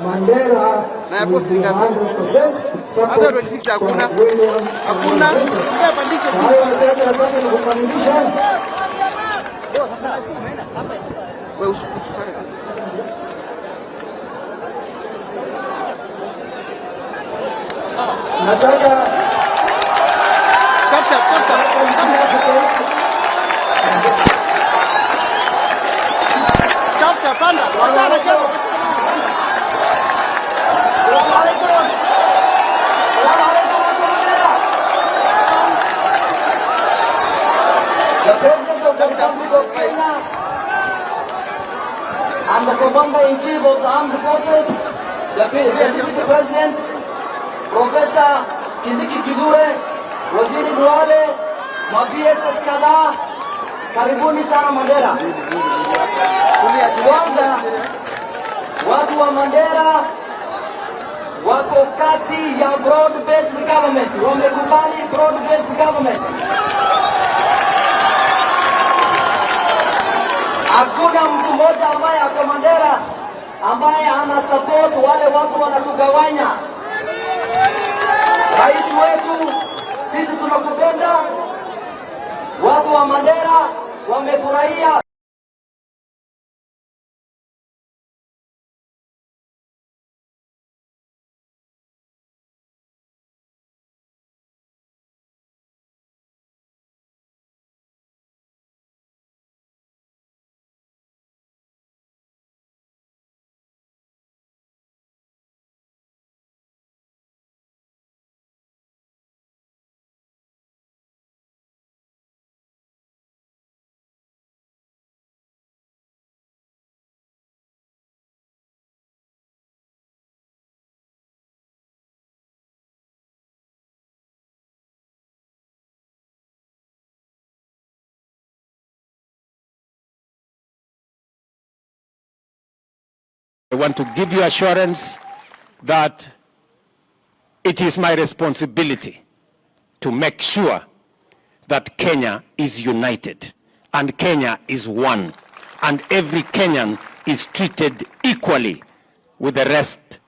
Mandela na ya posti ngapi? Hata 26 hakuna. Hakuna. Bandike kukamilisha. Wewe usipare. Nataka chapter. Chapter panda. Wasana chapter. The President of the Republic of Kenya and the Commander-in-Chief of the Armed Forces, the Deputy President, Professor Kindiki Kithure, Waziri Duale, ma-PSS kadhaa, karibuni sana Mandera. Kwanza, watu wa Mandera wako kati ya broad-based government, wamekubali broad-based government. Hakuna mtu mmoja ambaye ako Mandera ambaye ana support wale watu wanatugawanya. Rais wetu, sisi tunakupenda. Watu wa Mandera wamefurahia. I want to give you assurance that it is my responsibility to make sure that Kenya is united and Kenya is one and every Kenyan is treated equally with the rest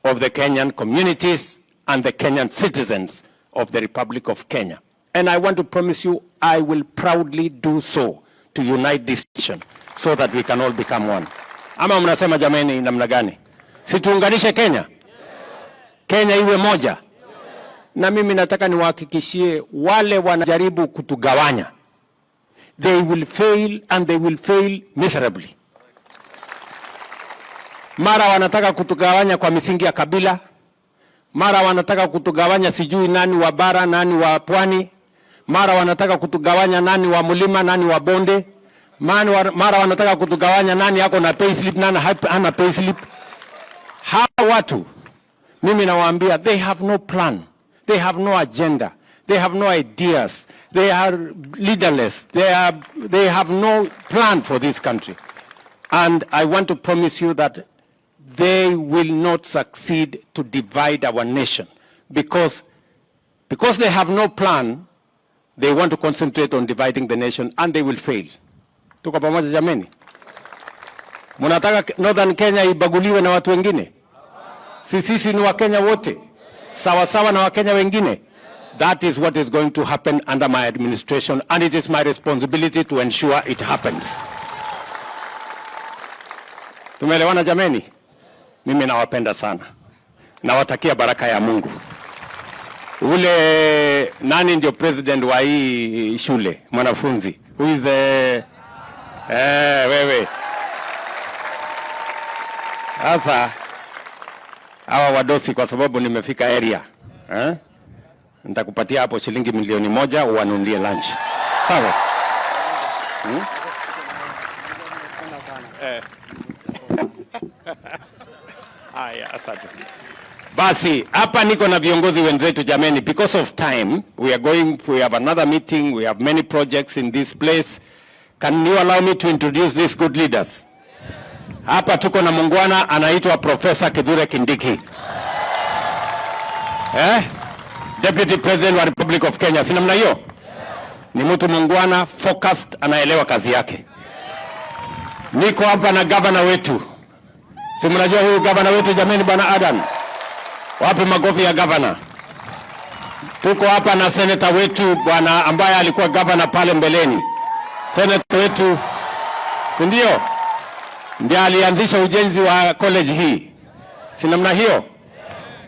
of the Kenyan communities and the Kenyan citizens of the Republic of Kenya. And I want to promise you, I will proudly do so to unite this nation so that we can all become one. Ama mnasema jameni namna gani? Si tuunganishe Kenya? Kenya iwe moja. Na mimi nataka niwahakikishie wale wanajaribu kutugawanya, they will fail and they will fail miserably. Mara wanataka kutugawanya kwa misingi ya kabila, mara wanataka kutugawanya sijui nani wa bara nani wa pwani, mara wanataka kutugawanya nani wa mlima nani wa bonde, mara wanataka kutugawanya nani yako na payslip nani hana payslip. Hawa watu mimi nawaambia, they have no plan, they have no agenda, they have no ideas, they are leaderless, they have no plan for this country. And I want to promise you that they will not succeed to divide our nation because they have no plan. They want to concentrate on dividing the nation and they will fail. Tuko pamoja jameni? Munataka Northern Kenya ibaguliwe na watu wengine? Sisi ni Wakenya wote sawa sawa na Wakenya wengine. That is what is going to happen under my administration and it is my responsibility to ensure it happens. Tumeelewana jameni? Mimi nawapenda sana. Nawatakia baraka ya Mungu. Ule nani ndio president wa hii shule? Mwanafunzi. Who is the wewe. Sasa hawa wadosi kwa sababu nimefika area. Nitakupatia hapo shilingi 1,000,000 uwanunulie lunch. Sawa? Aya, asante. Basi hapa niko na viongozi wenzetu jameni, because of time we have another meeting, we have many projects in this place. Can you allow me to introduce these good leaders? Hapa tuko na mungwana anaitwa Professor Kithure Kindiki. Deputy President wa Republic of Kenya. Si namna hiyo? Ni mtu mungwana, focused, anaelewa kazi yake. Niko hapa na governor wetu Si mnajua huyu gavana wetu jameni, bwana Adan? Wapi makofi ya gavana? Tuko hapa na seneta wetu bwana ambaye alikuwa gavana pale mbeleni. Seneta wetu, si ndio? Ndiye alianzisha ujenzi wa college hii. Si namna hiyo?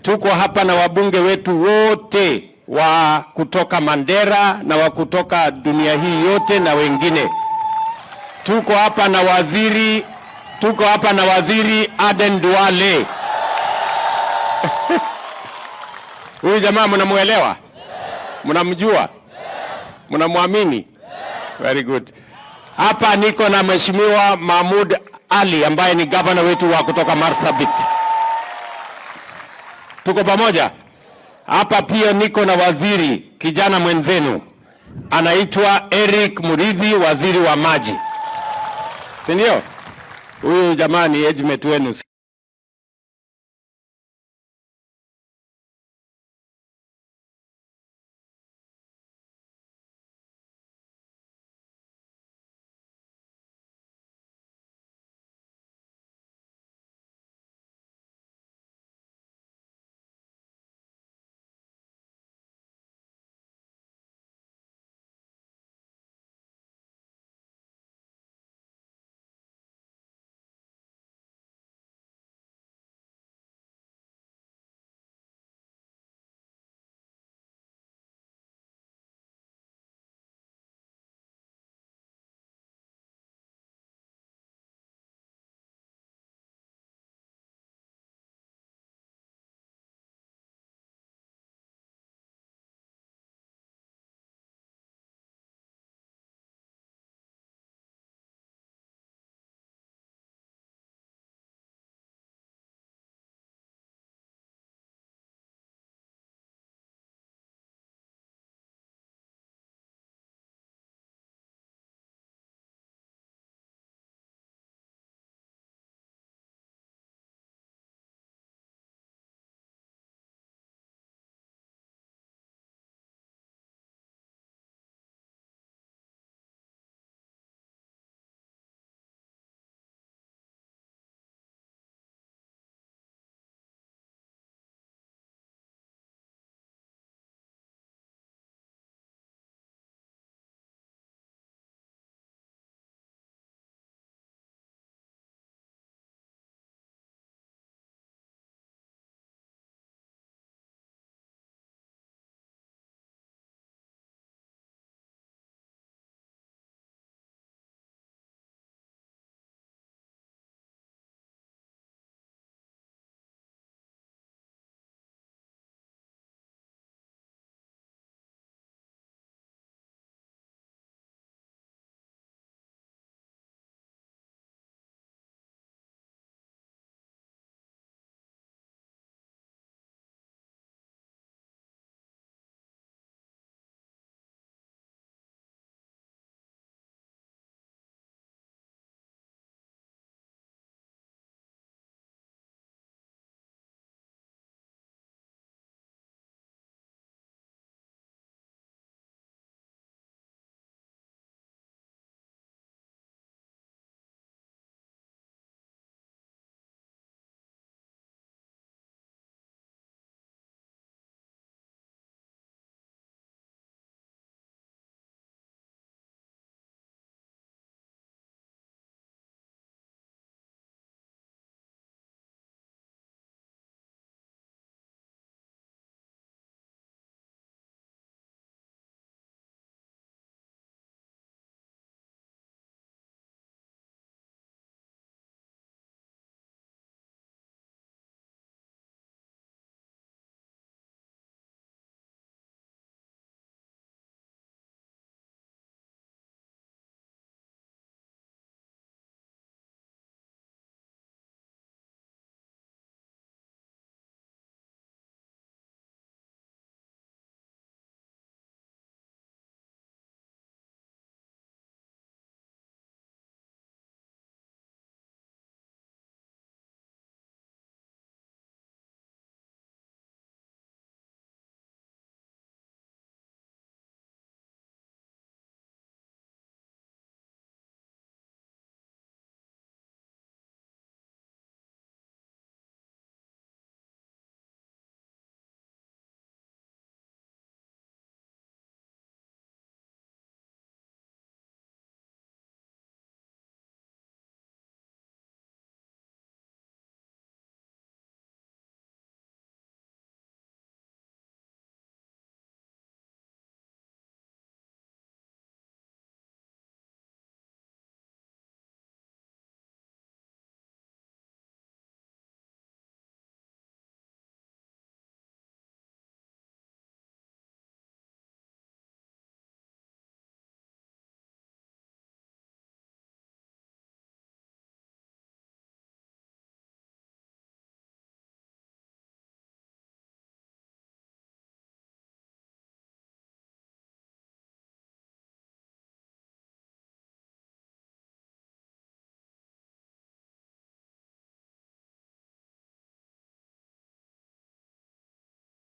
Tuko hapa na wabunge wetu wote wa kutoka Mandera na wa kutoka dunia hii yote na wengine. Tuko hapa na waziri Aden Duale. Huyu jamaa mnamuelewa? Mnamjua? Mnamwamini? Very good. Hapa niko na Mheshimiwa Mahmoud Ali ambaye ni gavana wetu wa kutoka Marsabit. Tuko pamoja? Hapa pia niko na waziri kijana mwenzenu anaitwa Eric Muridhi, waziri wa maji. Ndio? Huyu jamaa ni ejmet wenu.